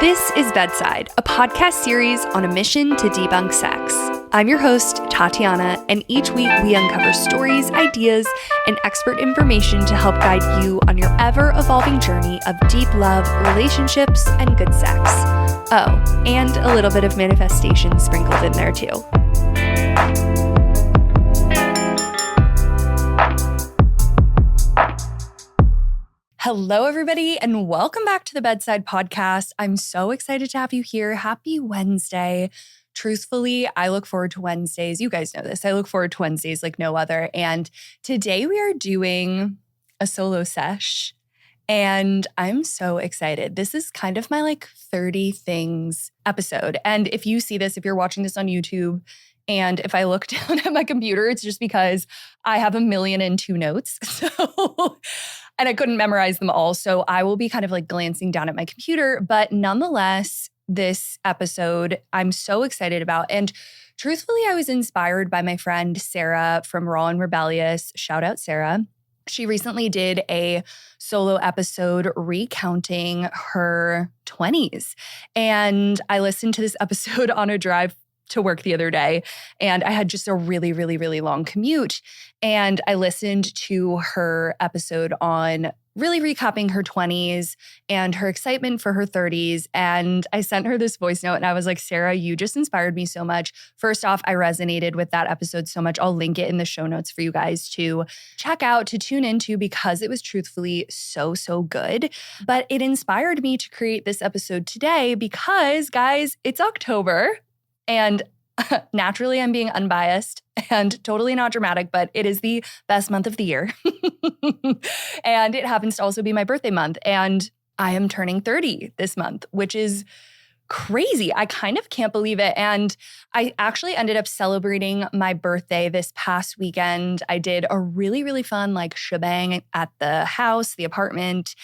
This is Bedside, a podcast series on a mission to debunk sex. I'm your host, Tatiana, and each week we uncover stories, ideas, and expert information to help guide you on your ever-evolving journey of deep love, relationships, and good sex. Oh, and a little bit of manifestation sprinkled in there too. Hello, everybody, and welcome back to the Bedside Podcast. I'm so excited to have you here. Happy Wednesday. Truthfully, I look forward to Wednesdays. You guys know this. I look forward to Wednesdays like no other. And today we are doing a solo sesh, and I'm so excited. This is kind of my 30 things episode. And if you see this, if you're watching this on YouTube, and if I look down at my computer, it's just because I have 1,000,002 notes. And I couldn't memorize them all. So I will be kind of glancing down at my computer. But nonetheless, this episode I'm so excited about. And truthfully, I was inspired by my friend Sarah from Raw and Rebellious. Shout out, Sarah. She recently did a solo episode recounting her 20s. And I listened to this episode on a drive to work the other day, and I had just a really, really, really long commute. And I listened to her episode on really recapping her 20s and her excitement for her 30s. And I sent her this voice note and I was like, Sarah, you just inspired me so much. First off, I resonated with that episode so much. I'll link it in the show notes for you guys to check out, to tune into, because it was truthfully so, so good. But it inspired me to create this episode today because, guys, it's October. And naturally, I'm being unbiased and totally not dramatic, but it is the best month of the year. And it happens to also be my birthday month. And I am turning 30 this month, which is crazy. I kind of can't believe it. And I actually ended up celebrating my birthday this past weekend. I did a really, really fun shebang at the house, the apartment.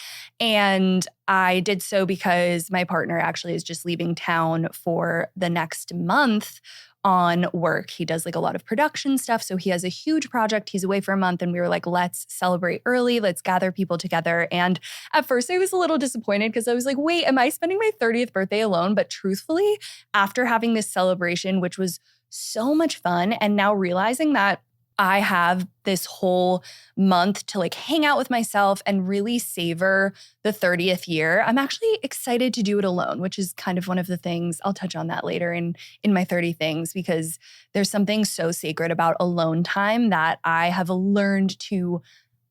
And I did so because my partner actually is just leaving town for the next month on work. He does a lot of production stuff. So he has a huge project. He's away for a month. And we were like, let's celebrate early. Let's gather people together. And at first I was a little disappointed because I was like, wait, am I spending my 30th birthday alone? But truthfully, after having this celebration, which was so much fun, and now realizing that I have this whole month to hang out with myself and really savor the 30th year, I'm actually excited to do it alone, which is kind of one of the things. I'll touch on that later in my 30 things, because there's something so sacred about alone time that I have learned to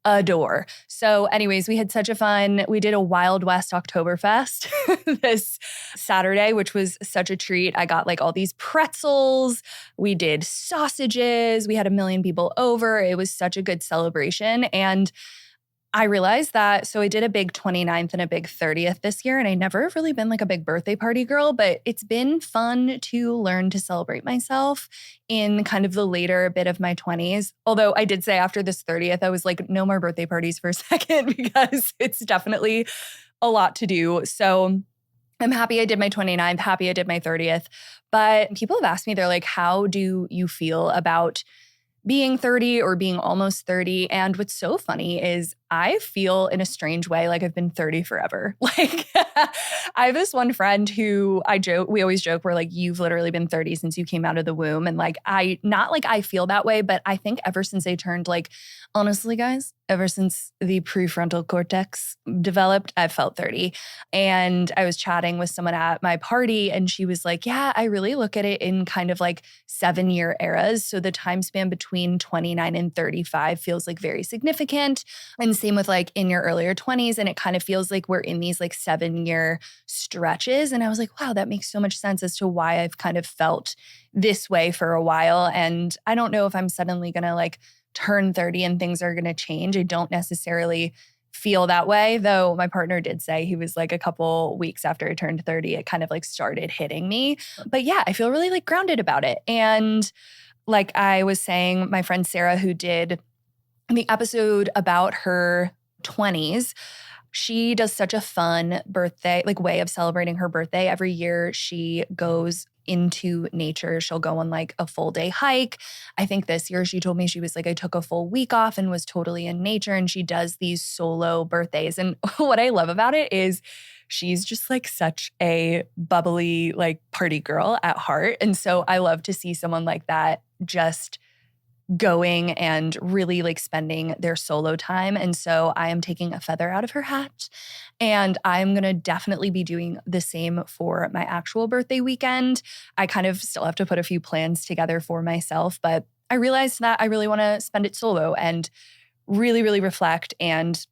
adore. So anyways, we had such a fun, we did a Wild West Oktoberfest this Saturday, which was such a treat. I got all these pretzels. We did sausages. We had 1,000,000 people over. It was such a good celebration. And I realized that, so I did a big 29th and a big 30th this year, and I never have really been a big birthday party girl, but it's been fun to learn to celebrate myself in kind of the later bit of my 20s. Although I did say after this 30th, I was like, no more birthday parties for a second, because it's definitely a lot to do. So I'm happy I did my 29th, happy I did my 30th. But people have asked me, they're like, how do you feel about being 30 or being almost 30? And what's so funny is I feel in a strange way like I've been 30 forever. I have this one friend who we always joke, we're like, you've literally been 30 since you came out of the womb. And I feel that way, but I think ever since I turned honestly, guys, ever since the prefrontal cortex developed, I've felt 30. And I was chatting with someone at my party and she was like, yeah, I really look at it in kind of 7-year eras. So the time span between 29 and 35 feels very significant. And same with in your earlier 20s. And it kind of feels like we're in these 7-year stretches. And I was like, wow, that makes so much sense as to why I've kind of felt this way for a while. And I don't know if I'm suddenly going to turn 30 and things are going to change. I don't necessarily feel that way, though my partner did say, he was a couple weeks after I turned 30, it kind of started hitting me. But yeah, I feel really grounded about it. And I was saying, my friend Sarah, who did the episode about her 20s, she does such a fun birthday, way of celebrating her birthday. Every year she goes into nature. She'll go on a full day hike. I think this year she told me she was I took a full week off and was totally in nature, and she does these solo birthdays. And what I love about it is she's just like such a bubbly, like party girl at heart. And so I love to see someone like that just going and really like spending their solo time. And so I am taking a feather out of her hat, and I'm going to definitely be doing the same for my actual birthday weekend. I kind of still have to put a few plans together for myself, but I realized that I really want to spend it solo and really, really reflect and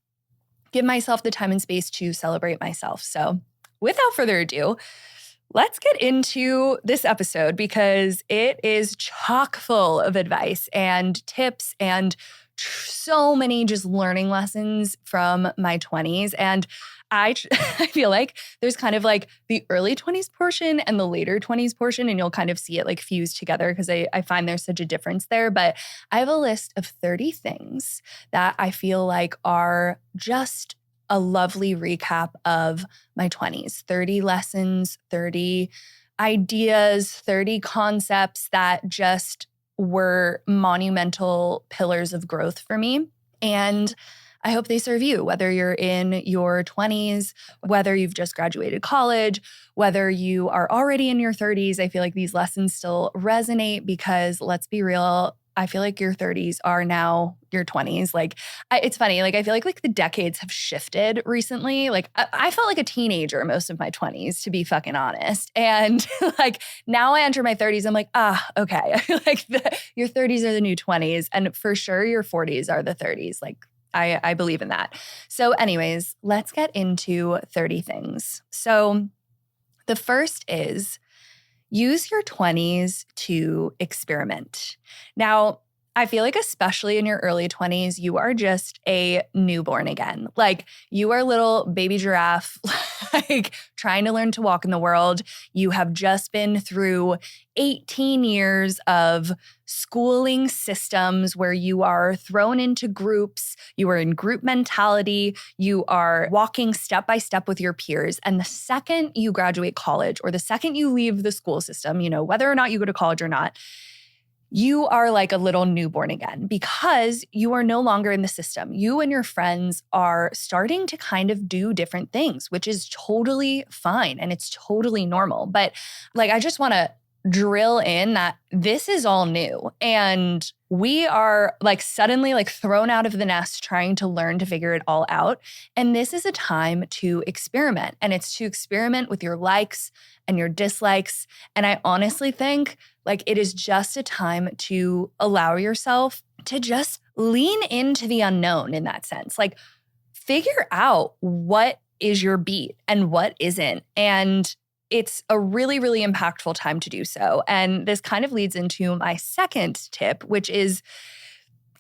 give myself the time and space to celebrate myself. So without further ado, let's get into this episode because it is chock full of advice and tips and so many just learning lessons from my 20s. And I feel like there's kind of like the early 20s portion and the later 20s portion, and you'll kind of see it like fused together because I find there's such a difference there. But I have a list of 30 things that I feel like are just a lovely recap of my 20s. 30 lessons, 30 ideas, 30 concepts that just were monumental pillars of growth for me. And I hope they serve you, whether you're in your 20s, whether you've just graduated college, whether you are already in your 30s. I feel like these lessons still resonate because, let's be real, I feel like your 30s are now your 20s. Like, it's funny. Like, I feel like the decades have shifted recently. Like, I felt like a teenager most of my 20s, to be fucking honest. And like, now I enter my 30s, I'm like, okay. I feel like your 30s are the new 20s. And for sure, your 40s are the 30s. Like, I believe in that. So anyways, let's get into 30 things. So the first is, use your 20s to experiment. Now, I feel like especially in your early 20s, you are just a newborn again. Like, you are little baby giraffe, like trying to learn to walk in the world. You have just been through 18 years of schooling systems where you are thrown into groups, you are in group mentality, you are walking step by step with your peers. And the second you graduate college or the second you leave the school system, you know, whether or not you go to college or not, you are like a little newborn again because you are no longer in the system. You and your friends are starting to kind of do different things, which is totally fine and it's totally normal. But like, I just want to drill in that this is all new and we are like suddenly like thrown out of the nest trying to learn to figure it all out. And this is a time to experiment, and it's to experiment with your likes and your dislikes. And I honestly think like it is just a time to allow yourself to just lean into the unknown in that sense. Like, figure out what is your beat and what isn't. And it's a really, really impactful time to do so. And this kind of leads into my second tip, which is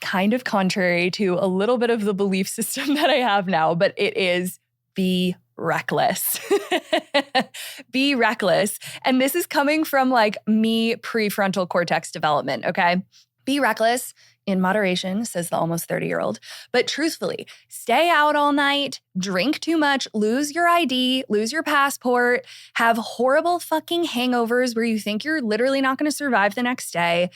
kind of contrary to a little bit of the belief system that I have now, but it is be reckless. Be reckless. And this is coming from like me prefrontal cortex development, okay? Be reckless in moderation, says the almost 30-year-old. But truthfully, stay out all night, drink too much, lose your ID, lose your passport, have horrible fucking hangovers where you think you're literally not going to survive the next day.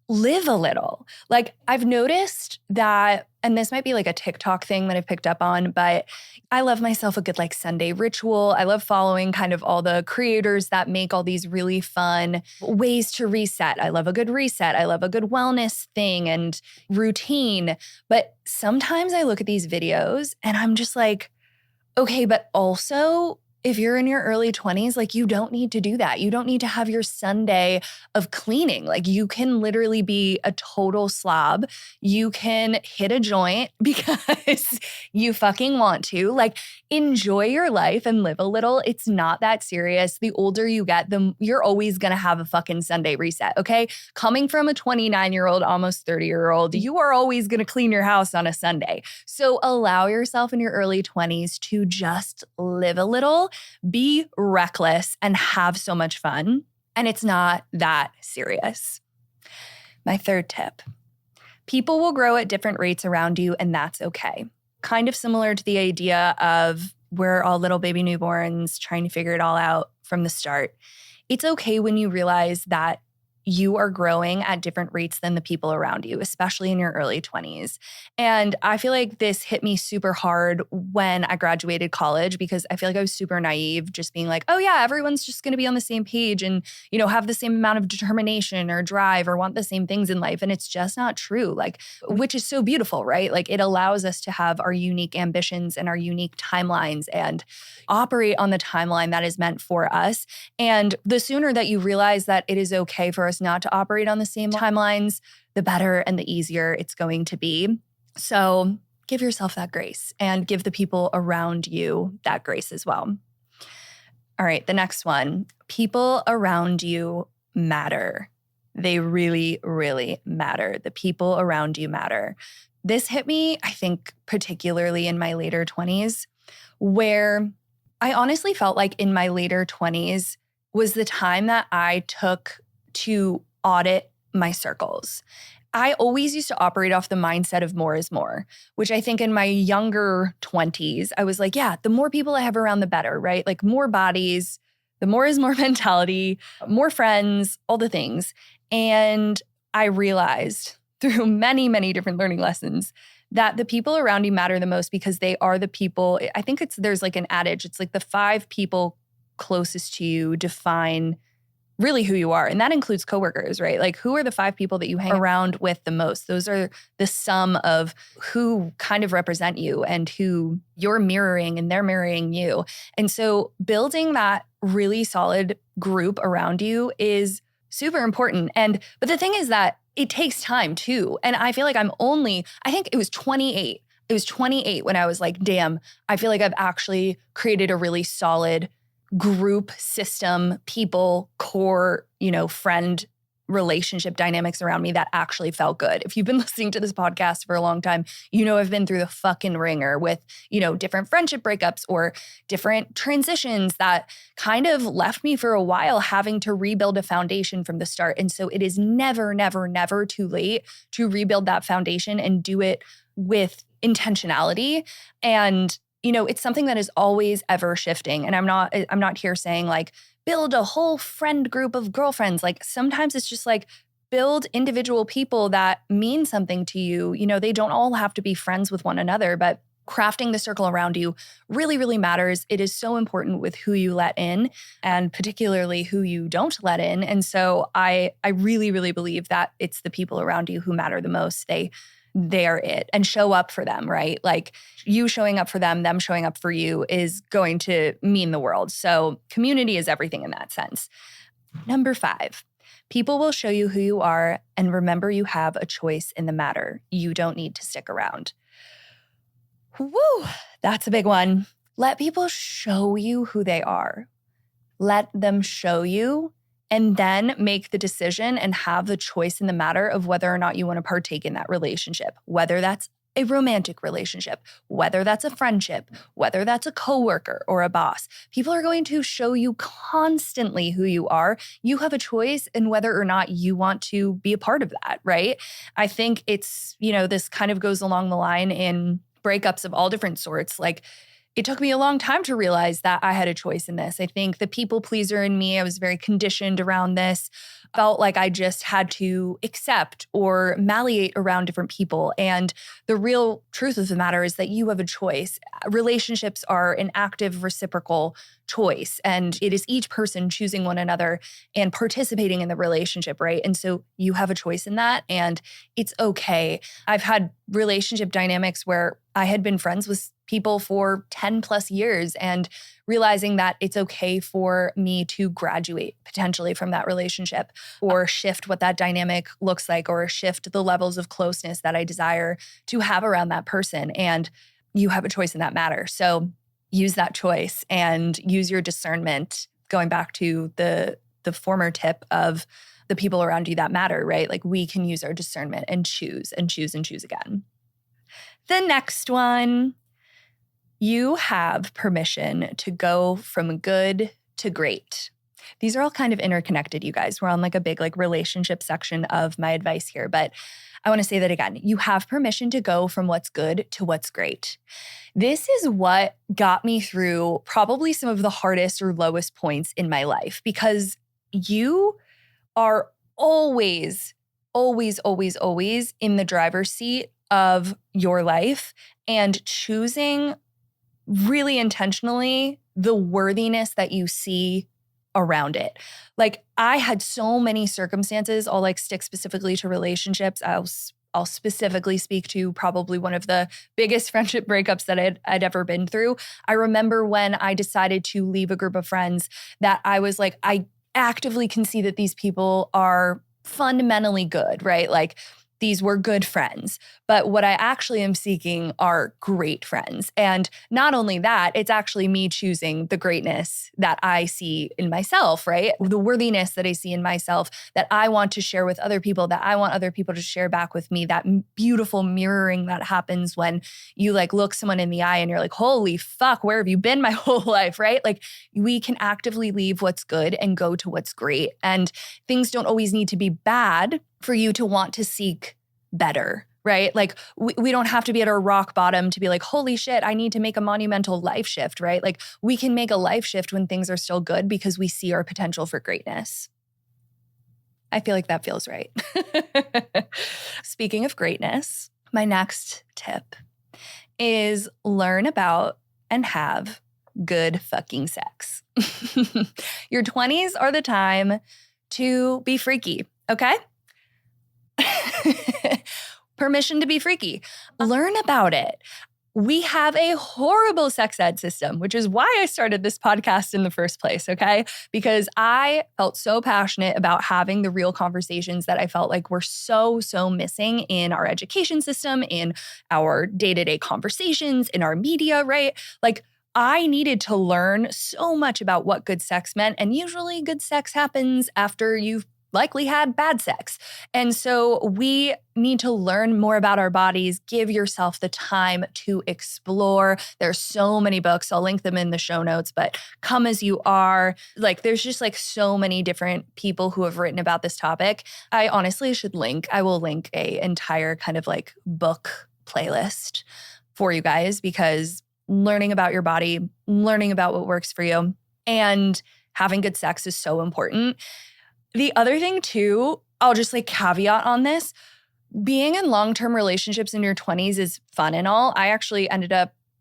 Live a little. Like, I've noticed that, and this might be like a TikTok thing that I've picked up on, but I love myself a good like Sunday ritual. I love following kind of all the creators that make all these really fun ways to reset. I love a good reset. I love a good wellness thing and routine. But sometimes I look at these videos and I'm just like, okay, but also, if you're in your early 20s, like, you don't need to do that. You don't need to have your Sunday of cleaning. Like, you can literally be a total slob. You can hit a joint because you fucking want to. Like, enjoy your life and live a little. It's not that serious. The older you get, you're always going to have a fucking Sunday reset, okay? Coming from a 29-year-old, almost 30-year-old, you are always going to clean your house on a Sunday. So allow yourself in your early 20s to just live a little, be reckless, and have so much fun. And it's not that serious. My third tip: people will grow at different rates around you, and that's okay. Kind of similar to the idea of we're all little baby newborns trying to figure it all out from the start. It's okay when you realize that you are growing at different rates than the people around you, especially in your early 20s. And I feel like this hit me super hard when I graduated college because I feel like I was super naive, just being like, oh yeah, everyone's just going to be on the same page and, have the same amount of determination or drive or want the same things in life. And it's just not true, which is so beautiful, right? Like it allows us to have our unique ambitions and our unique timelines and operate on the timeline that is meant for us. And the sooner that you realize that it is okay for us not to operate on the same timelines, the better and the easier it's going to be. So give yourself that grace and give the people around you that grace as well. All right, the next one. People around you matter. They really, really matter. The people around you matter. This hit me, I think, particularly in my later 20s, where I honestly felt like in my later 20s was the time that I took to audit my circles. I always used to operate off the mindset of more is more, which I think in my younger 20s, I was like, yeah, the more people I have around, the better, right? Like more bodies, the more is more mentality, more friends, all the things. And I realized through many, many different learning lessons that the people around you matter the most because they are the people. I think there's like an adage. It's like the 5 people closest to you define really who you are. And that includes coworkers, right? Like who are the 5 people that you hang around with the most? Those are the sum of who kind of represent you and who you're mirroring and they're mirroring you. And so building that really solid group around you is super important. But the thing is that it takes time too. And I feel like I think it was 28. It was 28 when I was like, damn, I feel like I've actually created a really solid group system, people, core, friend relationship dynamics around me that actually felt good. If you've been listening to this podcast for a long time, I've been through the fucking ringer with, different friendship breakups or different transitions that kind of left me for a while having to rebuild a foundation from the start. And so it is never, never, never too late to rebuild that foundation and do it with intentionality. And it's something that is always ever shifting. And I'm not here saying like, build a whole friend group of girlfriends. Like sometimes it's just like build individual people that mean something to you. They don't all have to be friends with one another, but crafting the circle around you really, really matters. It is so important with who you let in and particularly who you don't let in. And so I really, really believe that it's the people around you who matter the most. They are it, and show up for them, right? Like you showing up for them showing up for you is going to mean the world. So community is everything in that sense. Number 5, people will show you who you are and remember you have a choice in the matter. You don't need to stick around. Woo, that's a big one. Let people show you who they are. Let them show you and then make the decision and have the choice in the matter of whether or not you want to partake in that relationship, whether that's a romantic relationship, whether that's a friendship, whether that's a coworker or a boss. People are going to show you constantly who you are. You have a choice in whether or not you want to be a part of that, right? I think it's, this kind of goes along the line in breakups of all different sorts. Like, it took me a long time to realize that I had a choice in this. I think the people pleaser in me, I was very conditioned around this, felt like I just had to accept or malleate around different people. And the real truth of the matter is that you have a choice. Relationships are an active reciprocal choice, and it is each person choosing one another and participating in the relationship, right? And so you have a choice in that, and it's okay. I've had relationship dynamics where I had been friends with people for 10 plus years and realizing that it's okay for me to graduate potentially from that relationship or shift what that dynamic looks like or shift the levels of closeness that I desire to have around that person. And you have a choice in that matter. So use that choice and use your discernment, going back to the former tip of the people around you that matter, right? Like we can use our discernment and choose and choose and choose again. The next one, you have permission to go from good to great. These are all kind of interconnected, you guys. We're on like a big like relationship section of my advice here, but I want to say that again. You have permission to go from what's good to what's great. This is what got me through probably some of the hardest or lowest points in my life because you are always, always, always, always in the driver's seat of your life and choosing really intentionally the worthiness that you see around it. Like I had so many circumstances, I'll like stick specifically to relationships. I'll specifically speak to probably one of the biggest friendship breakups that I'd ever been through. I remember when I decided to leave a group of friends that I was like, I actively can see that these people are fundamentally good, right? Like these were good friends. But what I actually am seeking are great friends. And not only that, it's actually me choosing the greatness that I see in myself, right? The worthiness that I see in myself that I want to share with other people, that I want other people to share back with me, that beautiful mirroring that happens when you like look someone in the eye and you're like, holy fuck, where have you been my whole life, right? Like we can actively leave what's good and go to what's great. And things don't always need to be bad for you to want to seek better, right? Like we don't have to be at our rock bottom to be like, holy shit, I need to make a monumental life shift, right? Like we can make a life shift when things are still good because we see our potential for greatness. I feel like that feels right. Speaking of greatness, my next tip is learn about and have good fucking sex. Your 20s are the time to be freaky, okay? Permission to be freaky. Learn about it. We have a horrible sex ed system, which is why I started this podcast in the first place, okay? Because I felt so passionate about having the real conversations that I felt like were so missing in our education system, in our day-to-day conversations, in our media, right? Like I needed to learn so much about what good sex meant. And usually good sex happens after you've likely had bad sex. And so we need to learn more about our bodies, give yourself the time to explore. There's so many books. I'll link them in the show notes, but Come As You Are. Like there's just like so many different people who have written about this topic. I honestly I will link a entire kind of like book playlist for you guys because learning about your body, learning about what works for you, and having good sex is so important. The other thing too, I'll just like caveat on this, being in long-term relationships in your 20s is fun and all. I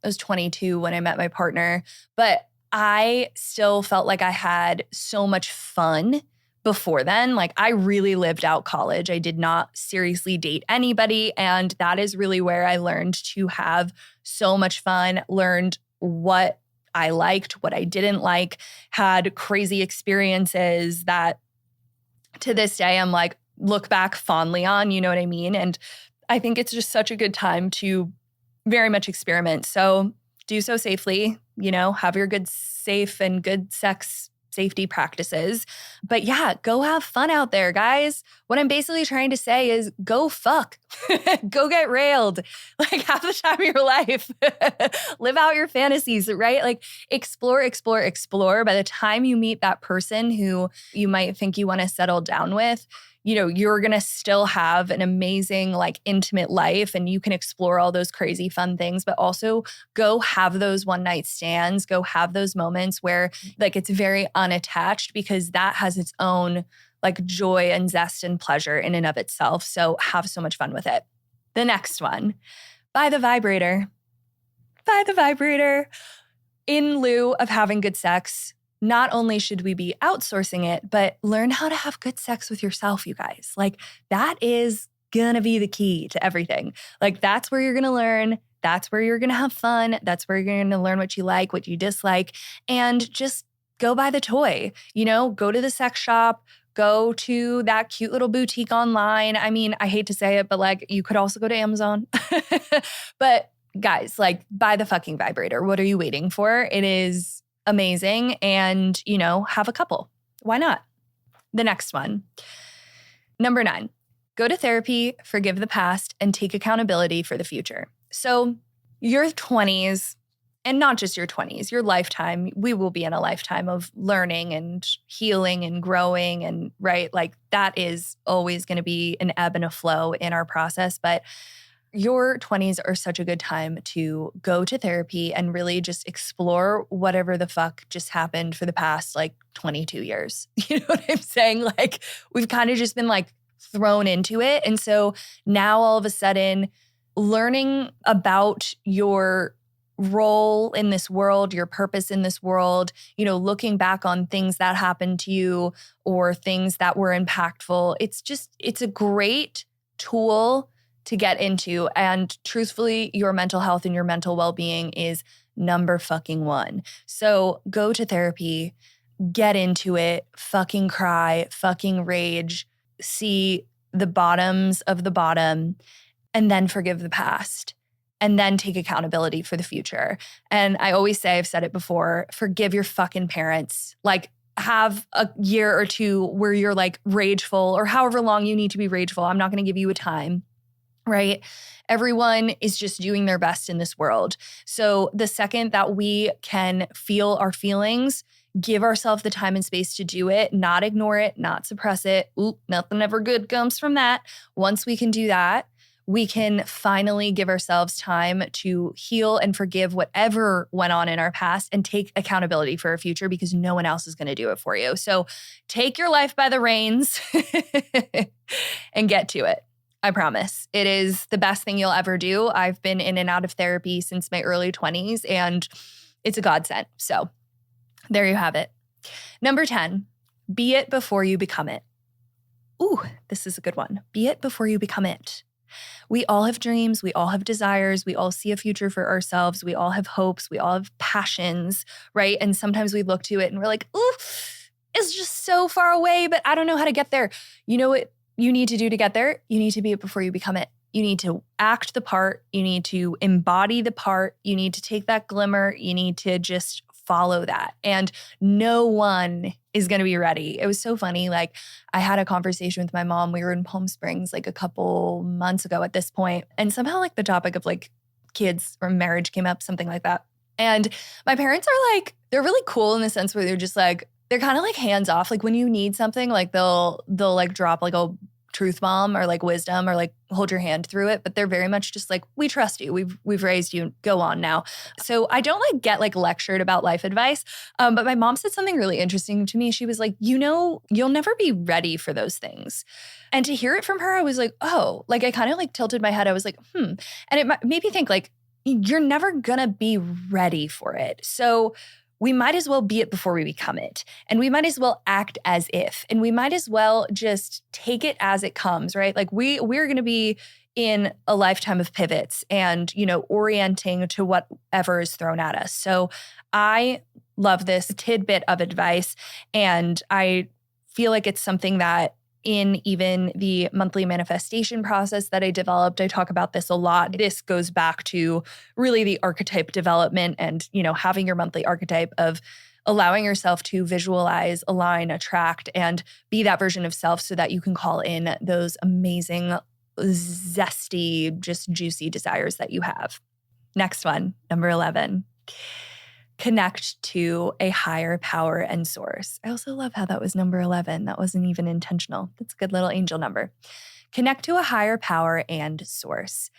was 22 when I met my partner, but I still felt like I had so much fun before then. Like I really lived out college. I did not seriously date anybody. And that is really where I learned to have so much fun, learned what I liked, what I didn't like, had crazy experiences that to this day, I'm like, look back fondly on, you know what I mean? And I think it's just such a good time to very much experiment. So do so safely, have your good, safe and good sex safety practices. But yeah, go have fun out there, guys. What I'm basically trying to say is go fuck, go get railed, like have the time of your life, live out your fantasies, right? Like explore. By the time you meet that person who you might think you want to settle down with, you're going to still have an amazing, like intimate life and you can explore all those crazy fun things, but also go have those one night stands, go have those moments where like it's very unattached because that has its own like joy and zest and pleasure in and of itself. So have so much fun with it. The next one, buy the vibrator. Buy the vibrator. In lieu of having good sex, not only should we be outsourcing it, but learn how to have good sex with yourself, you guys. Like that is gonna be the key to everything. Like that's where you're gonna learn. That's where you're gonna have fun. That's where you're gonna learn what you like, what you dislike, and just go buy the toy. Go to the sex shop, go to that cute little boutique online. I mean, I hate to say it, but like you could also go to Amazon. But guys, like buy the fucking vibrator. What are you waiting for? It is amazing. And, have a couple. Why not? The next one. Number 9, go to therapy, forgive the past, and take accountability for the future. So your 20s, and not just your 20s, your lifetime, we will be in a lifetime of learning and healing and growing and right, like that is always going to be an ebb and a flow in our process. But Your 20s are such a good time to go to therapy and really just explore whatever the fuck just happened for the past like 22 years. You know what I'm saying? Like we've kind of just been like thrown into it. And so now all of a sudden learning about your role in this world, your purpose in this world, you know, looking back on things that happened to you or things that were impactful. It's a great tool to get into. And truthfully, your mental health and your mental well-being is number fucking one. So go to therapy, get into it, fucking cry, fucking rage, see the bottoms of the bottom, and then forgive the past. And then take accountability for the future. And I always say, I've said it before, forgive your fucking parents. Like have a year or two where you're like rageful or however long you need to be rageful. I'm not going to give you a time. Right? Everyone is just doing their best in this world. So the second that we can feel our feelings, give ourselves the time and space to do it, not ignore it, not suppress it. Oop, nothing ever good comes from that. Once we can do that, we can finally give ourselves time to heal and forgive whatever went on in our past and take accountability for our future because no one else is going to do it for you. So take your life by the reins and get to it. I promise. It is the best thing you'll ever do. I've been in and out of therapy since my early 20s, and it's a godsend. So there you have it. Number 10, be it before you become it. Ooh, this is a good one. Be it before you become it. We all have dreams. We all have desires. We all see a future for ourselves. We all have hopes. We all have passions, right? And sometimes we look to it and we're like, ooh, it's just so far away, but I don't know how to get there. You know what you need to do to get there? You need to be it before you become it. You need to act the part. You need to embody the part. You need to take that glimmer. You need to just follow that. And no one is going to be ready. It was so funny. Like I had a conversation with my mom. We were in Palm Springs like a couple months ago at this point. And somehow like the topic of like kids or marriage came up, something like that. And my parents are like, they're really cool in the sense where they're just like, they're kind of like hands off. Like when you need something, like they'll like drop like a truth bomb or like wisdom or like hold your hand through it. But they're very much just like, we trust you. We've raised you. Go on now. So I don't like get like lectured about life advice. But my mom said something really interesting to me. She was like, you know, you'll never be ready for those things. And to hear it from her, I was like, oh, like I kind of like tilted my head. I was like, And it made me think like, you're never gonna be ready for it. So we might as well be it before we become it. And we might as well act as if. And we might as well just take it as it comes, right? Like we're going to be in a lifetime of pivots and, you know, orienting to whatever is thrown at us. So I love this tidbit of advice. And I feel like it's something that in even the monthly manifestation process that I developed, I talk about this a lot. This goes back to really the archetype development and, you know, having your monthly archetype of allowing yourself to visualize, align, attract, and be that version of self so that you can call in those amazing, zesty, just juicy desires that you have. Next one, number 11. Connect to a higher power and source. I also love how that was number 11. That wasn't even intentional. That's a good little angel number. Connect to a higher power and source.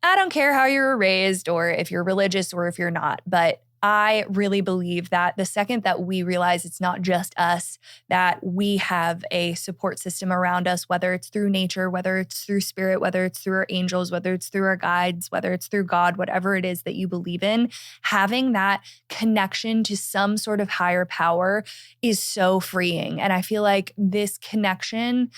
I don't care how you were raised or if you're religious or if you're not, but I really believe that the second that we realize it's not just us, that we have a support system around us, whether it's through nature, whether it's through spirit, whether it's through our angels, whether it's through our guides, whether it's through God, whatever it is that you believe in, having that connection to some sort of higher power is so freeing. And I feel like this connection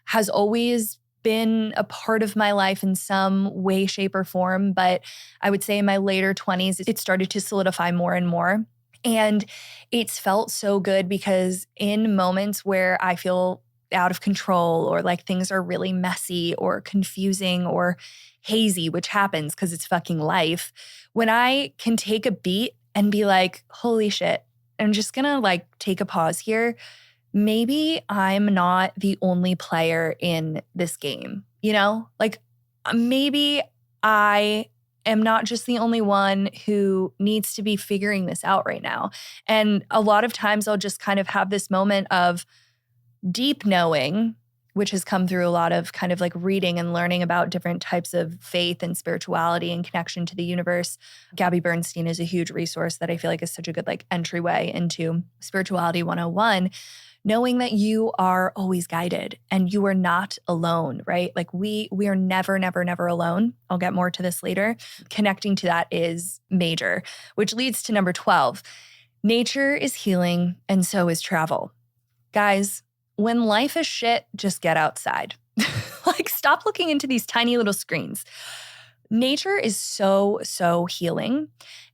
has always been a part of my life in some way, shape, or form. But I would say in my later 20s, it started to solidify more and more. And it's felt so good because in moments where I feel out of control or like things are really messy or confusing or hazy, which happens because it's fucking life, when I can take a beat and be like, holy shit, I'm just gonna like take a pause here. Maybe I'm not the only player in this game, you know? Like maybe I am not just the only one who needs to be figuring this out right now. And a lot of times I'll just kind of have this moment of deep knowing which has come through a lot of kind of like reading and learning about different types of faith and spirituality and connection to the universe. Gabby Bernstein is a huge resource that I feel like is such a good like entryway into Spirituality 101. Knowing that you are always guided and you are not alone, right? Like we are never, never, never alone. I'll get more to this later. Connecting to that is major, which leads to number 12. Nature is healing and so is travel. Guys, when life is shit, just get outside. Like stop looking into these tiny little screens. Nature is so, so healing.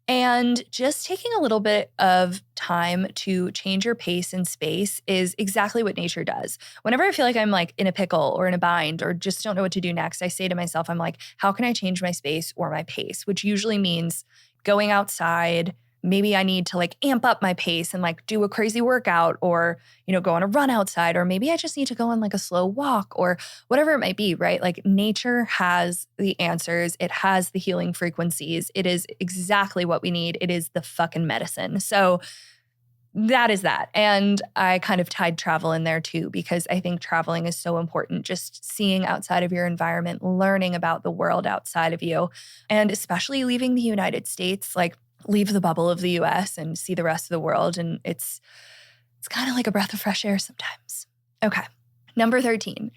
And just taking a little bit of time to change your pace and space is exactly what nature does. Whenever I feel like I'm like in a pickle or in a bind or just don't know what to do next, I say to myself, I'm like, how can I change my space or my pace? Which usually means going outside. Maybe I need to like amp up my pace and like do a crazy workout or, go on a run outside, or maybe I just need to go on like a slow walk or whatever it might be, right? Like nature has the answers. It has the healing frequencies. It is exactly what we need. It is the fucking medicine. So that is that. And I kind of tied travel in there too, because I think traveling is so important. Just seeing outside of your environment, learning about the world outside of you, and especially leaving the United States, like leave the bubble of the US and see the rest of the world. And it's kind of like a breath of fresh air sometimes. Okay. Number 13,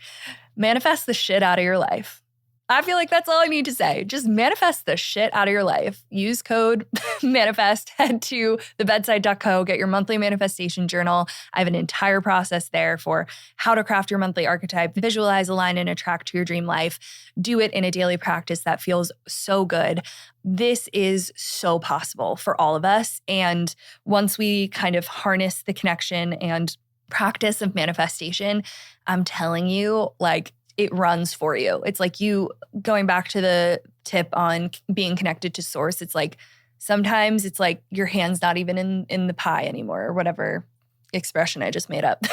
manifest the shit out of your life. I feel like that's all I need to say. Just manifest the shit out of your life. Use code manifest, head to thebedside.co, get your monthly manifestation journal. I have an entire process there for how to craft your monthly archetype, visualize, align, and attract to your dream life. Do it in a daily practice that feels so good. This is so possible for all of us. And once we kind of harness the connection and practice of manifestation, I'm telling you, like, it runs for you. It's like you going back to the tip on being connected to source. It's like sometimes it's like your hand's not even in the pie anymore, or whatever expression I just made up.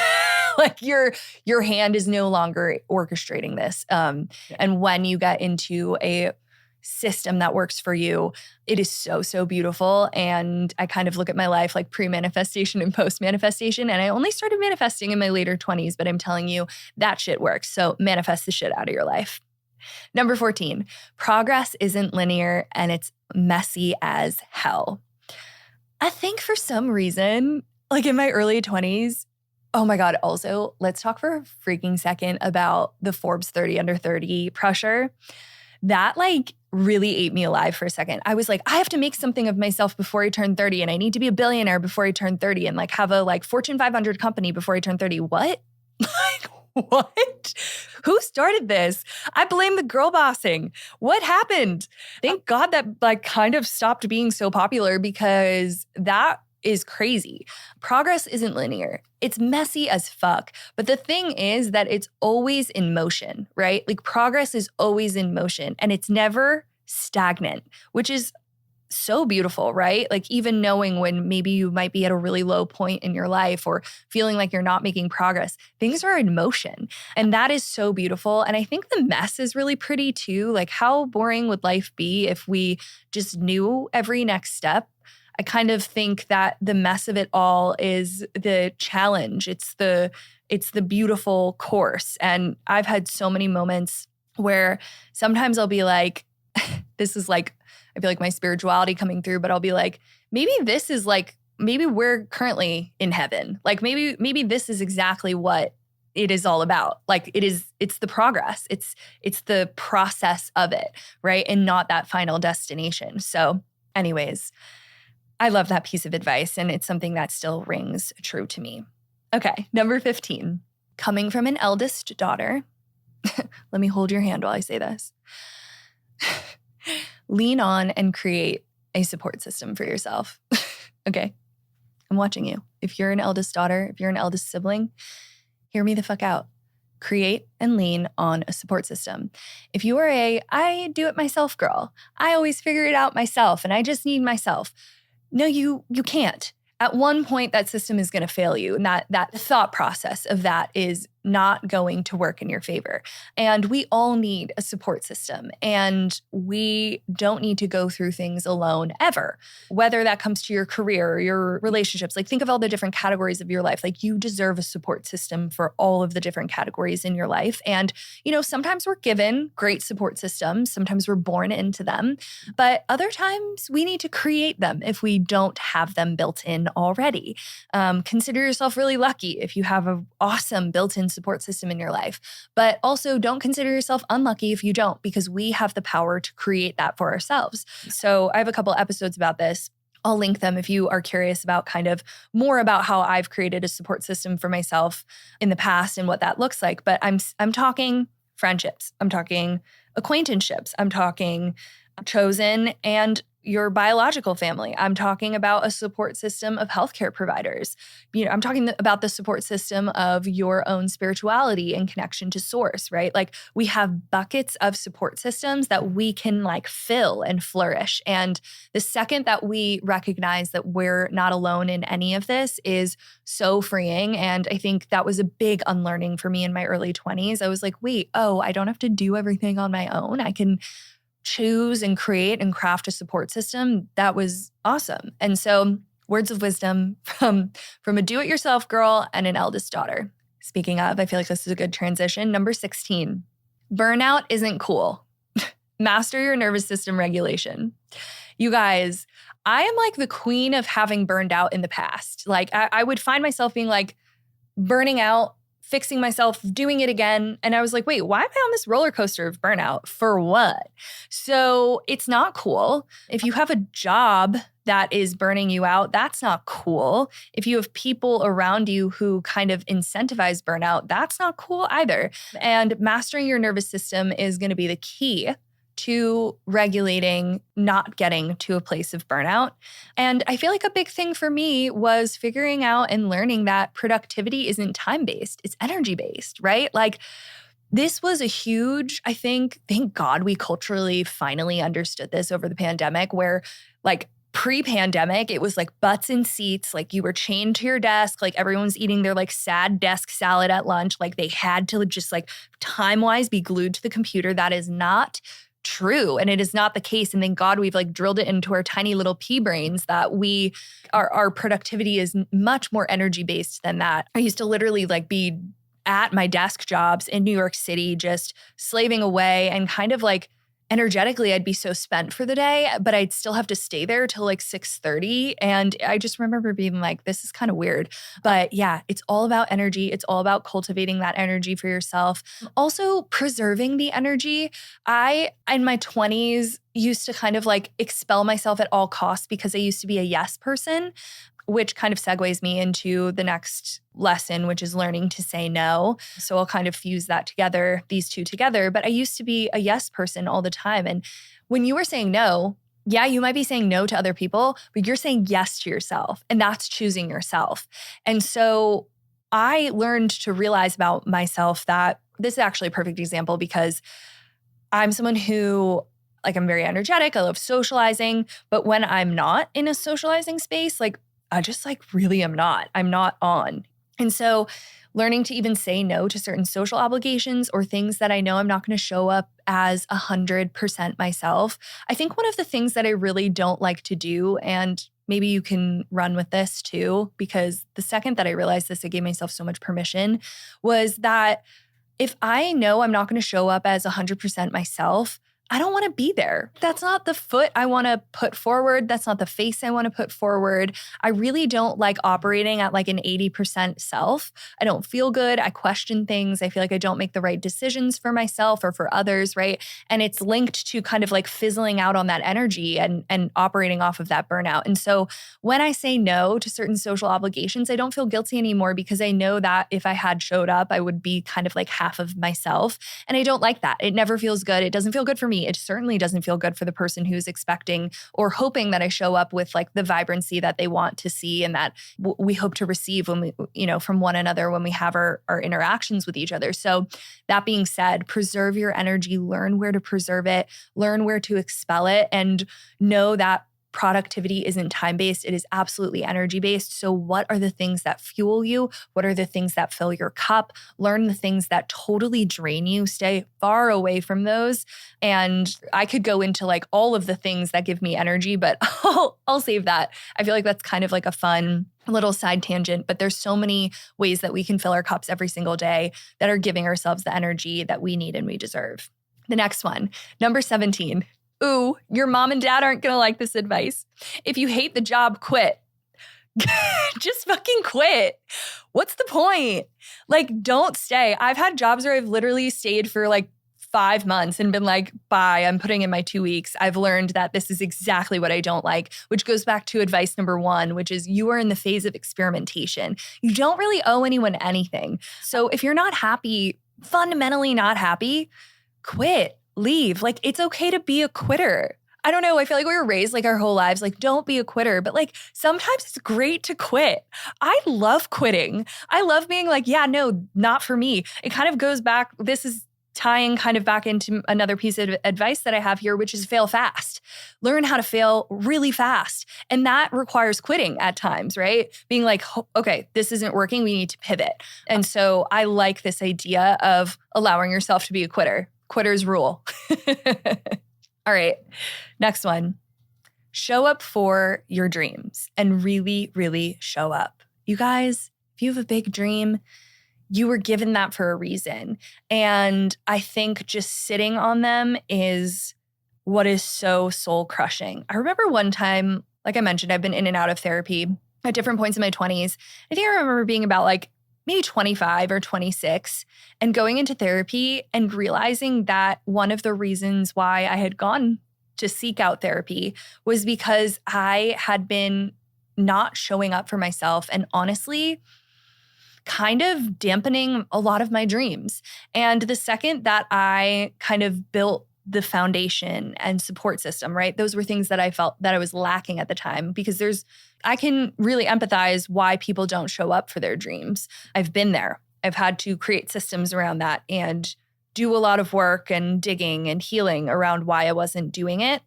Like your hand is no longer orchestrating this. And when you get into a system that works for you, it is so, so beautiful. And I kind of look at my life like pre-manifestation and post-manifestation. And I only started manifesting in my later 20s, but I'm telling you, that shit works. So manifest the shit out of your life. Number 14, progress isn't linear and it's messy as hell. I think for some reason, like in my early 20s, oh my God, also, let's talk for a freaking second about the Forbes 30 under 30 pressure. That like really ate me alive for a second. I was like, I have to make something of myself before I turn 30 and I need to be a billionaire before I turn 30 and like have a like Fortune 500 company before I turn 30. What? Like, what? Who started this? I blame the girl bossing. What happened? Thank God that like kind of stopped being so popular because that is crazy. Progress isn't linear. It's messy as fuck. But the thing is that it's always in motion, right? Like progress is always in motion and it's never stagnant, which is so beautiful, right? Like even knowing when maybe you might be at a really low point in your life or feeling like you're not making progress, things are in motion. And that is so beautiful. And I think the mess is really pretty too. Like how boring would life be if we just knew every next step? I kind of think that the mess of it all is the challenge. It's the beautiful course. And I've had so many moments where sometimes I'll be like, this is like, I feel like my spirituality coming through, but I'll be like, maybe this is like, maybe we're currently in heaven. Like maybe this is exactly what it is all about. Like it's the progress. It's the process of it, right? And not that final destination. So anyways, I love that piece of advice, and it's something that still rings true to me. Okay, number 15, coming from an eldest daughter. Let me hold your hand while I say this. Lean on and create a support system for yourself. Okay, I'm watching you. If you're an eldest daughter, if you're an eldest sibling, hear me the fuck out. Create and lean on a support system. If you are I do it myself girl, I always figure it out myself and I just need myself. No, you can't. At one point, that system is going to fail you. And that thought process of that is not going to work in your favor. And we all need a support system, and we don't need to go through things alone ever, whether that comes to your career or your relationships. Like, think of all the different categories of your life. Like, you deserve a support system for all of the different categories in your life. And, sometimes we're given great support systems. Sometimes we're born into them, but other times we need to create them if we don't have them built in already. Consider yourself really lucky if you have an awesome built-in support system in your life, but also don't consider yourself unlucky if you don't, because we have the power to create that for ourselves. So I have a couple episodes about this. I'll link them if you are curious about kind of more about how I've created a support system for myself in the past and what that looks like. But I'm talking friendships, I'm talking acquaintanceships, I'm talking chosen and your biological family. I'm talking about a support system of healthcare providers. I'm talking about the support system of your own spirituality and connection to source, right? Like, we have buckets of support systems that we can fill and flourish. And the second that we recognize that we're not alone in any of this is so freeing. And I think that was a big unlearning for me in my early 20s. I was like, wait, I don't have to do everything on my own. I can choose and create and craft a support system. That was awesome. And so, words of wisdom from a do-it-yourself girl and an eldest daughter. Speaking of, I feel like this is a good transition. Number 16, burnout isn't cool. Master your nervous system regulation. You guys, I am like the queen of having burned out in the past. Like, I would find myself being like burning out, fixing myself, doing it again. And I was like, wait, why am I on this roller coaster of burnout? For what? So it's not cool. If you have a job that is burning you out, that's not cool. If you have people around you who kind of incentivize burnout, that's not cool either. And mastering your nervous system is going to be the key to regulating, not getting to a place of burnout. And I feel like a big thing for me was figuring out and learning that productivity isn't time-based, it's energy-based, right? Like, this was a huge, I think, thank God we culturally finally understood this over the pandemic, where pre-pandemic, it was like butts in seats, like you were chained to your desk, like everyone's eating their sad desk salad at lunch, like they had to just time-wise be glued to the computer. That is not true. And it is not the case. And thank God we've drilled it into our tiny little pea brains that our productivity is much more energy based than that. I used to literally be at my desk jobs in New York City, just slaving away, and kind of energetically, I'd be so spent for the day, but I'd still have to stay there till 6:30. And I just remember being like, this is kind of weird. But yeah, it's all about energy. It's all about cultivating that energy for yourself. Also, preserving the energy. I, in my 20s, used to kind of expel myself at all costs because I used to be a yes person, which kind of segues me into the next lesson, which is learning to say no. So I'll kind of fuse these two together. But I used to be a yes person all the time. And when you were saying no, yeah, you might be saying no to other people, but you're saying yes to yourself. And that's choosing yourself. And so I learned to realize about myself that this is actually a perfect example, because I'm someone who, I'm very energetic. I love socializing. But when I'm not in a socializing space, I just really am not. I'm not on. And so learning to even say no to certain social obligations or things that I know I'm not going to show up as 100% myself. I think one of the things that I really don't like to do, and maybe you can run with this too, because the second that I realized this, I gave myself so much permission, was that if I know I'm not going to show up as 100% myself, I don't want to be there. That's not the foot I want to put forward. That's not the face I want to put forward. I really don't like operating at an 80% self. I don't feel good. I question things. I feel like I don't make the right decisions for myself or for others, right? And it's linked to kind of fizzling out on that energy and operating off of that burnout. And so when I say no to certain social obligations, I don't feel guilty anymore, because I know that if I had showed up, I would be kind of half of myself. And I don't like that. It never feels good. It doesn't feel good for me. It certainly doesn't feel good for the person who's expecting or hoping that I show up with the vibrancy that they want to see and that we hope to receive when we, from one another when we have our interactions with each other. So that being said, preserve your energy, learn where to preserve it, learn where to expel it, and know that productivity isn't time-based. It is absolutely energy-based. So what are the things that fuel you? What are the things that fill your cup? Learn the things that totally drain you. Stay far away from those. And I could go into like all of the things that give me energy, but I'll save that. I feel like that's kind of like a fun little side tangent, but there's so many ways that we can fill our cups every single day that are giving ourselves the energy that we need and we deserve. The next one, number 17. Ooh, your mom and dad aren't going to like this advice. If you hate the job, quit. Just fucking quit. What's the point? Like, don't stay. I've had jobs where I've literally stayed for like 5 months and been like, bye, I'm putting in my 2 weeks. I've learned that this is exactly what I don't like, which goes back to advice number 1, which is you are in the phase of experimentation. You don't really owe anyone anything. So if you're not happy, fundamentally not happy, quit, leave. Like, it's okay to be a quitter. I don't know. I feel like we were raised like our whole lives, like, don't be a quitter. But like, sometimes it's great to quit. I love quitting. I love being like, yeah, no, not for me. It kind of goes back. This is tying kind of back into another piece of advice that I have here, which is fail fast. Learn how to fail really fast. And that requires quitting at times, right? Being like, okay, this isn't working. We need to pivot. And so I like this idea of allowing yourself to be a quitter. Quitters rule. All right, next one. Show up for your dreams and really, really show up. You guys, if you have a big dream, you were given that for a reason. And I think just sitting on them is what is so soul crushing. I remember one time, like I mentioned, I've been in and out of therapy at different points in my 20s. I think I remember being about like maybe 25 or 26 and going into therapy and realizing that one of the reasons why I had gone to seek out therapy was because I had been not showing up for myself and honestly kind of dampening a lot of my dreams. And the second that I kind of built the foundation and support system, right? Those were things that I felt that I was lacking at the time because I can really empathize why people don't show up for their dreams. I've been there. I've had to create systems around that and do a lot of work and digging and healing around why I wasn't doing it.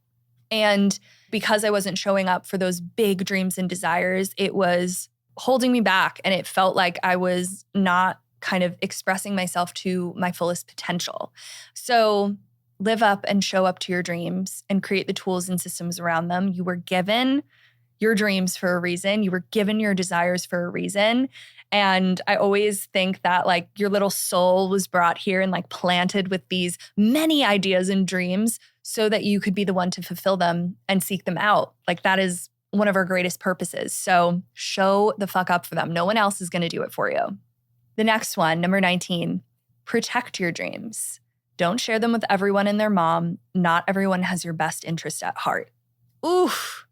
And because I wasn't showing up for those big dreams and desires, it was holding me back. And it felt like I was not kind of expressing myself to my fullest potential. So live up and show up to your dreams and create the tools and systems around them. You were given your dreams for a reason. You were given your desires for a reason. And I always think that like your little soul was brought here and like planted with these many ideas and dreams so that you could be the one to fulfill them and seek them out. Like that is one of our greatest purposes. So show the fuck up for them. No one else is going to do it for you. The next one, number 19, protect your dreams. Don't share them with everyone and their mom. Not everyone has your best interest at heart. Oof.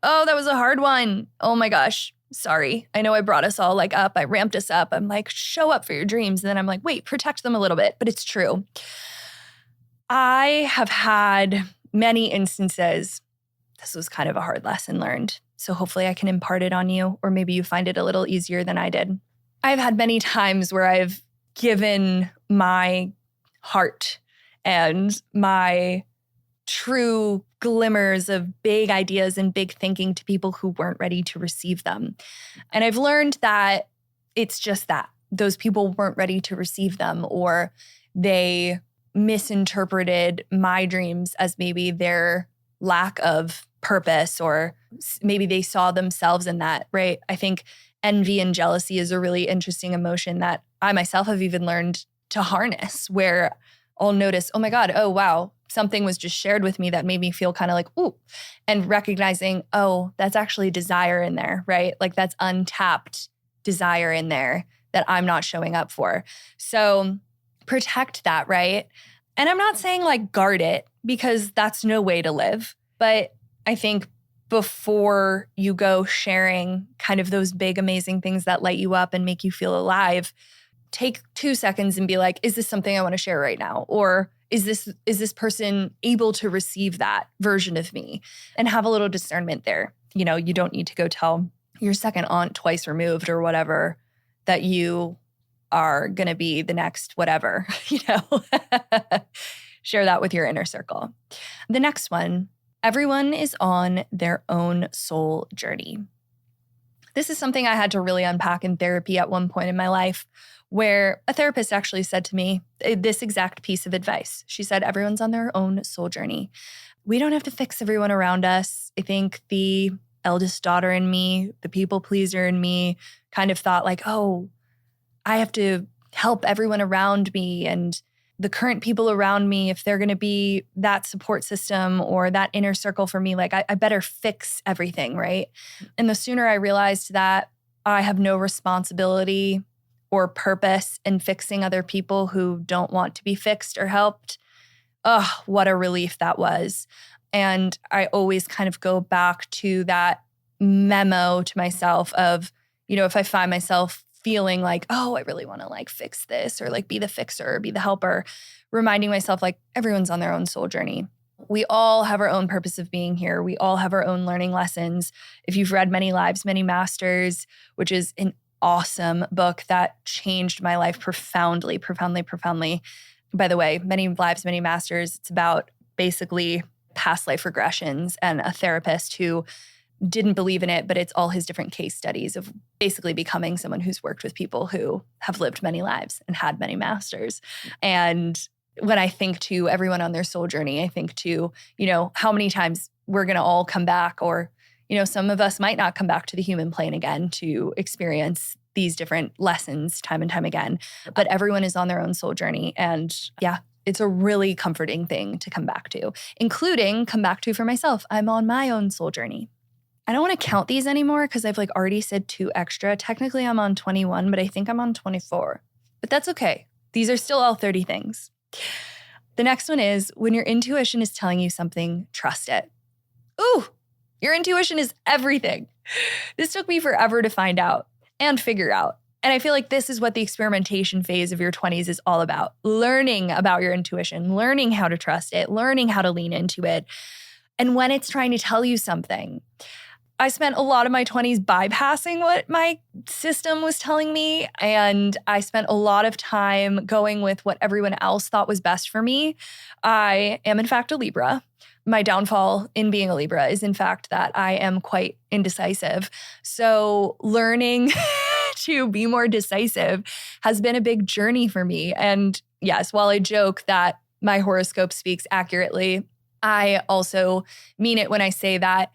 Oh, that was a hard one. Oh my gosh. Sorry. I know I brought us all like up. I ramped us up. I'm like, show up for your dreams. And then I'm like, wait, protect them a little bit. But it's true. I have had many instances. This was kind of a hard lesson learned. So hopefully I can impart it on you, or maybe you find it a little easier than I did. I've had many times where I've given my heart and my true glimmers of big ideas and big thinking to people who weren't ready to receive them. And I've learned that it's just that. Those people weren't ready to receive them, or they misinterpreted my dreams as maybe their lack of purpose, or maybe they saw themselves in that, right? I think envy and jealousy is a really interesting emotion that I myself have even learned to harness, where I'll notice, oh my God, oh wow, something was just shared with me that made me feel kind of like, ooh, and recognizing, oh, that's actually desire in there, right? Like that's untapped desire in there that I'm not showing up for. So protect that, right? And I'm not saying like guard it, because that's no way to live. But I think before you go sharing kind of those big, amazing things that light you up and make you feel alive, take 2 seconds and be like, is this something I want to share right now? Or is this person able to receive that version of me? And have a little discernment there. You know, you don't need to go tell your second aunt twice removed or whatever that you are going to be the next whatever, you know. Share that with your inner circle. The next one, Everyone is on their own soul journey. This is something I had to really unpack in therapy at one point in my life, where a therapist actually said to me this exact piece of advice. She said, everyone's on their own soul journey. We don't have to fix everyone around us. I think the eldest daughter in me, the people pleaser in me, kind of thought like, oh, I have to help everyone around me, and the current people around me, if they're going to be that support system or that inner circle for me, like I better fix everything, right? And the sooner I realized that I have no responsibility or purpose in fixing other people who don't want to be fixed or helped, oh, what a relief that was. And I always kind of go back to that memo to myself of, if I find myself feeling like, oh, I really want to like fix this or like be the fixer or be the helper, reminding myself like everyone's on their own soul journey. We all have our own purpose of being here. We all have our own learning lessons. If you've read Many Lives, Many Masters, which is an awesome book that changed my life profoundly. By the way, Many Lives, Many Masters, it's about basically past life regressions and a therapist who didn't believe in it, but it's all his different case studies of basically becoming someone who's worked with people who have lived many lives and had many masters. And when I think to everyone on their soul journey, I think to, how many times we're going to all come back, or, some of us might not come back to the human plane again to experience these different lessons time and time again. But everyone is on their own soul journey. And yeah, it's a really comforting thing to come back to, including come back to for myself. I'm on my own soul journey. I don't want to count these anymore because I've like already said 2 extra. Technically, I'm on 21, but I think I'm on 24. But that's okay. These are still all 30 things. The next one is when your intuition is telling you something, trust it. Ooh, your intuition is everything. This took me forever to find out and figure out. And I feel like this is what the experimentation phase of your 20s is all about. Learning about your intuition, learning how to trust it, learning how to lean into it. And when it's trying to tell you something, I spent a lot of my 20s bypassing what my system was telling me. And I spent a lot of time going with what everyone else thought was best for me. I am, in fact, a Libra. My downfall in being a Libra is, in fact, that I am quite indecisive. So learning to be more decisive has been a big journey for me. And yes, while I joke that my horoscope speaks accurately, I also mean it when I say that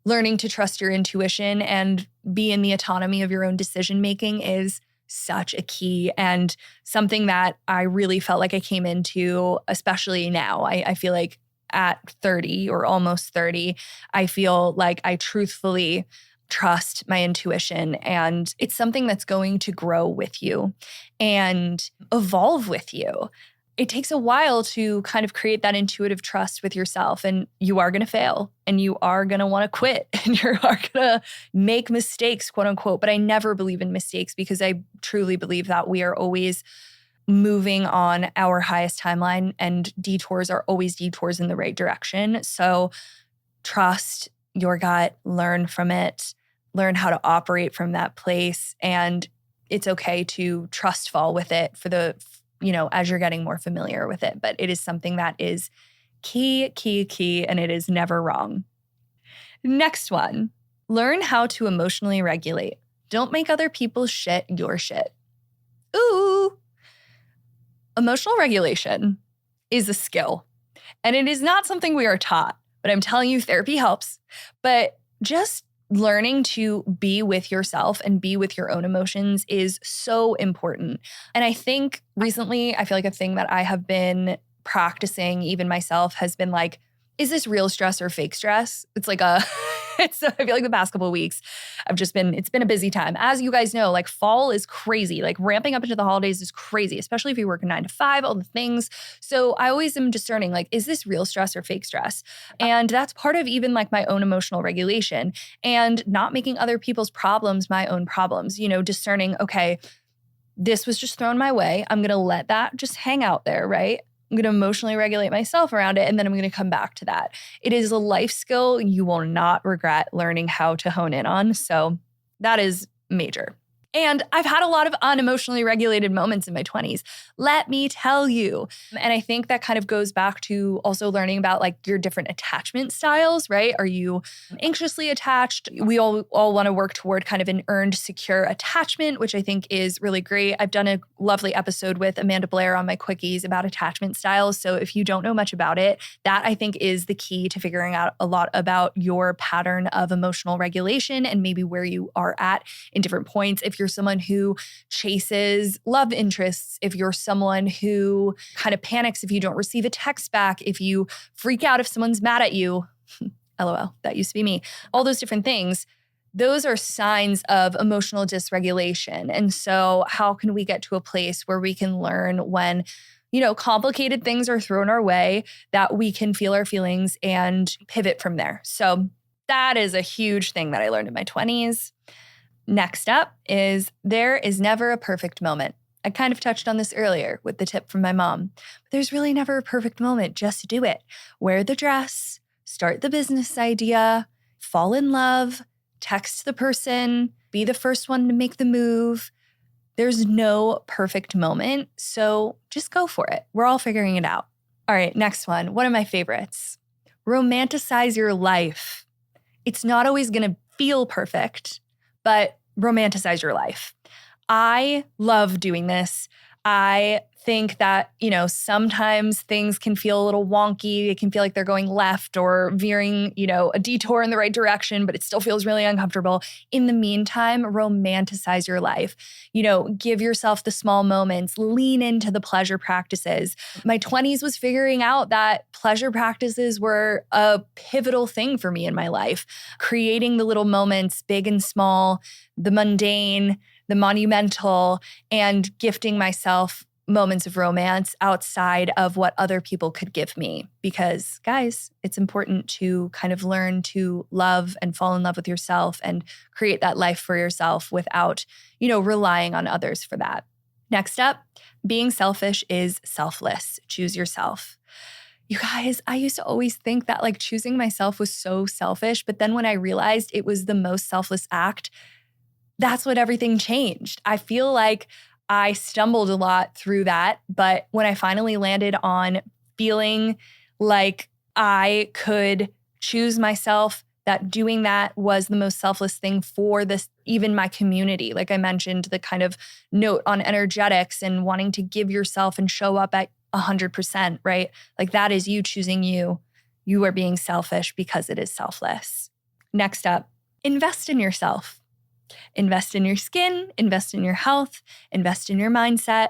learning to trust your intuition and be in the autonomy of your own decision-making is such a key and something that I really felt like I came into, especially now. I feel like at 30 or almost 30, I feel like I truthfully trust my intuition, and it's something that's going to grow with you and evolve with you. It takes a while to kind of create that intuitive trust with yourself, and you are going to fail and you are going to want to quit and you are going to make mistakes, quote unquote. But I never believe in mistakes because I truly believe that we are always moving on our highest timeline and detours are always detours in the right direction. So trust your gut, learn from it, learn how to operate from that place. And it's okay to trust fall with it for the as you're getting more familiar with it. But it is something that is key, and it is never wrong. Next one, learn how to emotionally regulate. Don't make other people's shit your shit. Ooh. Emotional regulation is a skill, and it is not something we are taught, but I'm telling you, therapy helps. But just learning to be with yourself and be with your own emotions is so important. And I think recently, I feel like a thing that I have been practicing, even myself, has been like, is this real stress or fake stress? It's like I feel like the past couple of weeks, it's been a busy time. As you guys know, like fall is crazy. Like ramping up into the holidays is crazy, especially if you work a 9 to 5, all the things. So I always am discerning, like, is this real stress or fake stress? And that's part of even like my own emotional regulation and not making other people's problems my own problems, discerning, okay, this was just thrown my way. I'm going to let that just hang out there, right? I'm going to emotionally regulate myself around it, and then I'm going to come back to that. It is a life skill you will not regret learning how to hone in on. So that is major. And I've had a lot of unemotionally regulated moments in my 20s. Let me tell you. And I think that kind of goes back to also learning about like your different attachment styles, right? Are you anxiously attached? We all want to work toward kind of an earned, secure attachment, which I think is really great. I've done a lovely episode with Amanda Blair on my quickies about attachment styles. So if you don't know much about it, that I think is the key to figuring out a lot about your pattern of emotional regulation and maybe where you are at in different points. If you're someone who chases love interests, if you're someone who kind of panics if you don't receive a text back, if you freak out if someone's mad at you, LOL, that used to be me, all those different things, those are signs of emotional dysregulation. And so how can we get to a place where we can learn when, complicated things are thrown our way, that we can feel our feelings and pivot from there? So that is a huge thing that I learned in my 20s. Next up is there is never a perfect moment. I kind of touched on this earlier with the tip from my mom. But there's really never a perfect moment. Just do it. Wear the dress, start the business idea, fall in love, text the person, be the first one to make the move. There's no perfect moment. So just go for it. We're all figuring it out. All right, next one of my favorites. Romanticize your life. It's not always going to feel perfect, but romanticize your life. I love doing this. I think that, sometimes things can feel a little wonky. It can feel like they're going left or veering, a detour in the right direction, but it still feels really uncomfortable. In the meantime, romanticize your life. Give yourself the small moments, lean into the pleasure practices. My 20s was figuring out that pleasure practices were a pivotal thing for me in my life. Creating the little moments, big and small, the mundane, the monumental, and gifting myself moments of romance outside of what other people could give me. Because guys, it's important to kind of learn to love and fall in love with yourself and create that life for yourself without, relying on others for that. Next up, being selfish is selfless. Choose yourself. You guys, I used to always think that like choosing myself was so selfish, but then when I realized it was the most selfless act, that's what everything changed. I feel like I stumbled a lot through that, but when I finally landed on feeling like I could choose myself, that doing that was the most selfless thing for this, even my community. Like I mentioned, the kind of note on energetics and wanting to give yourself and show up at 100%, right? Like that is you choosing you. You are being selfish because it is selfless. Next up, invest in yourself. Invest in your skin, invest in your health, invest in your mindset,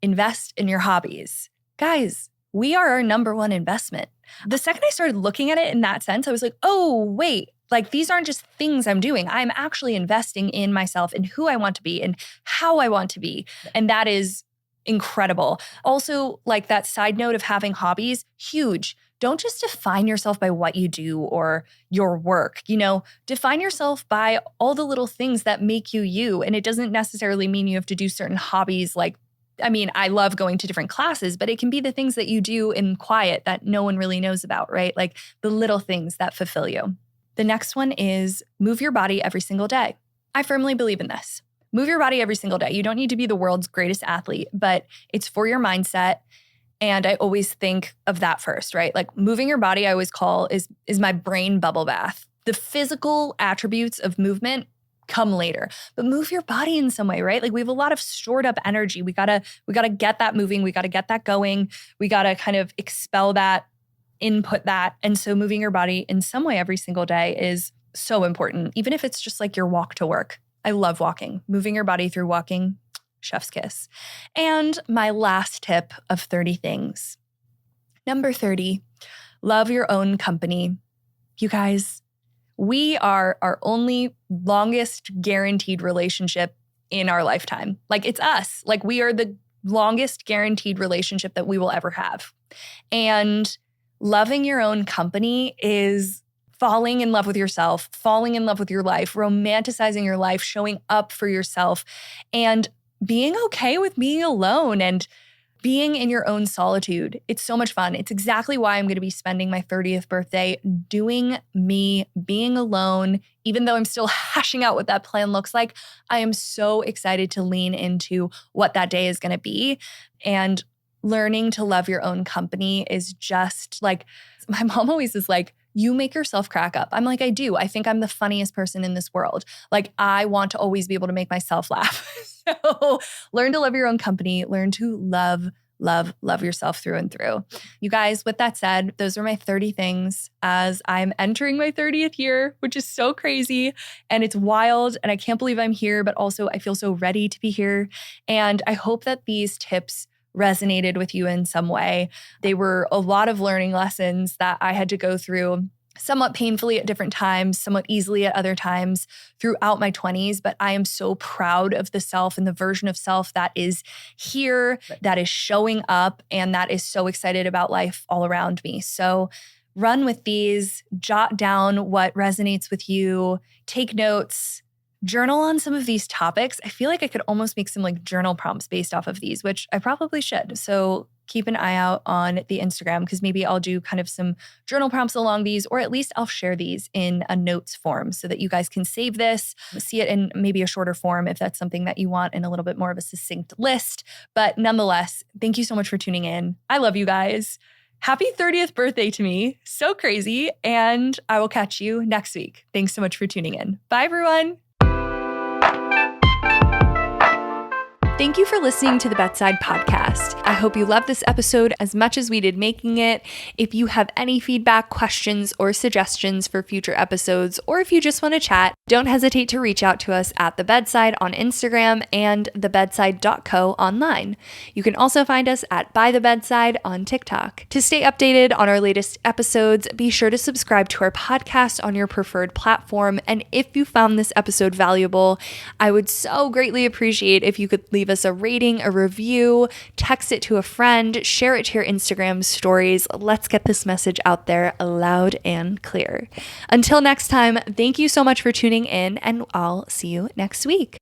invest in your hobbies. Guys, we are our number one investment. The second I started looking at it in that sense, I was like, oh, wait, like these aren't just things I'm doing. I'm actually investing in myself and who I want to be and how I want to be. And that is incredible. Also, like that side note of having hobbies, huge. Don't just define yourself by what you do or your work, define yourself by all the little things that make you you. And it doesn't necessarily mean you have to do certain hobbies. I love going to different classes, but it can be the things that you do in quiet that no one really knows about, right? Like the little things that fulfill you. The next one is move your body every single day. I firmly believe in this. Move your body every single day. You don't need to be the world's greatest athlete, but it's for your mindset. And I always think of that first, right? Like moving your body, I always call is my brain bubble bath. The physical attributes of movement come later, but move your body in some way, right? Like we have a lot of stored up energy. We gotta get that moving. We gotta get that going. We gotta kind of expel that, input that. And so moving your body in some way every single day is so important, even if it's just like your walk to work. I love walking. Moving your body through walking, chef's kiss. And my last tip of 30 things. Number 30, love your own company. You guys, we are our only longest guaranteed relationship in our lifetime. Like it's us. Like we are the longest guaranteed relationship that we will ever have. And loving your own company is falling in love with yourself, falling in love with your life, romanticizing your life, showing up for yourself, and being okay with being alone and being in your own solitude. It's so much fun. It's exactly why I'm going to be spending my 30th birthday doing me, being alone. Even though I'm still hashing out what that plan looks like, I am so excited to lean into what that day is going to be. And learning to love your own company is just like, my mom always is like, you make yourself crack up. I'm like, I do. I think I'm the funniest person in this world. Like, I want to always be able to make myself laugh. So learn to love your own company. Learn to love yourself through and through. You guys, with that said, those are my 30 things as I'm entering my 30th year, which is so crazy and it's wild. And I can't believe I'm here, but also I feel so ready to be here. And I hope that these tips resonated with you in some way. They were a lot of learning lessons that I had to go through somewhat painfully at different times, somewhat easily at other times throughout my 20s. But I am so proud of the self and the version of self that is here, that is showing up, and that is so excited about life all around me. So run with these, jot down what resonates with you, take notes, journal on some of these topics. I feel like I could almost make some like journal prompts based off of these, which I probably should. So keep an eye out on the Instagram because maybe I'll do kind of some journal prompts along these, or at least I'll share these in a notes form so that you guys can save this, see it in maybe a shorter form if that's something that you want, in a little bit more of a succinct list. But nonetheless, thank you so much for tuning in. I love you guys. Happy 30th birthday to me. So crazy. And I will catch you next week. Thanks so much for tuning in. Bye, everyone. Thank you for listening to the Bedside Podcast. I hope you loved this episode as much as we did making it. If you have any feedback, questions, or suggestions for future episodes, or if you just want to chat, don't hesitate to reach out to us at The Bedside on Instagram and thebedside.co online. You can also find us at By the Bedside on TikTok. To stay updated on our latest episodes, be sure to subscribe to our podcast on your preferred platform. And if you found this episode valuable, I would so greatly appreciate if you could leave us a rating, a review, text it to a friend, share it to your Instagram stories. Let's get this message out there loud and clear. Until next time, thank you so much for tuning in, and I'll see you next week.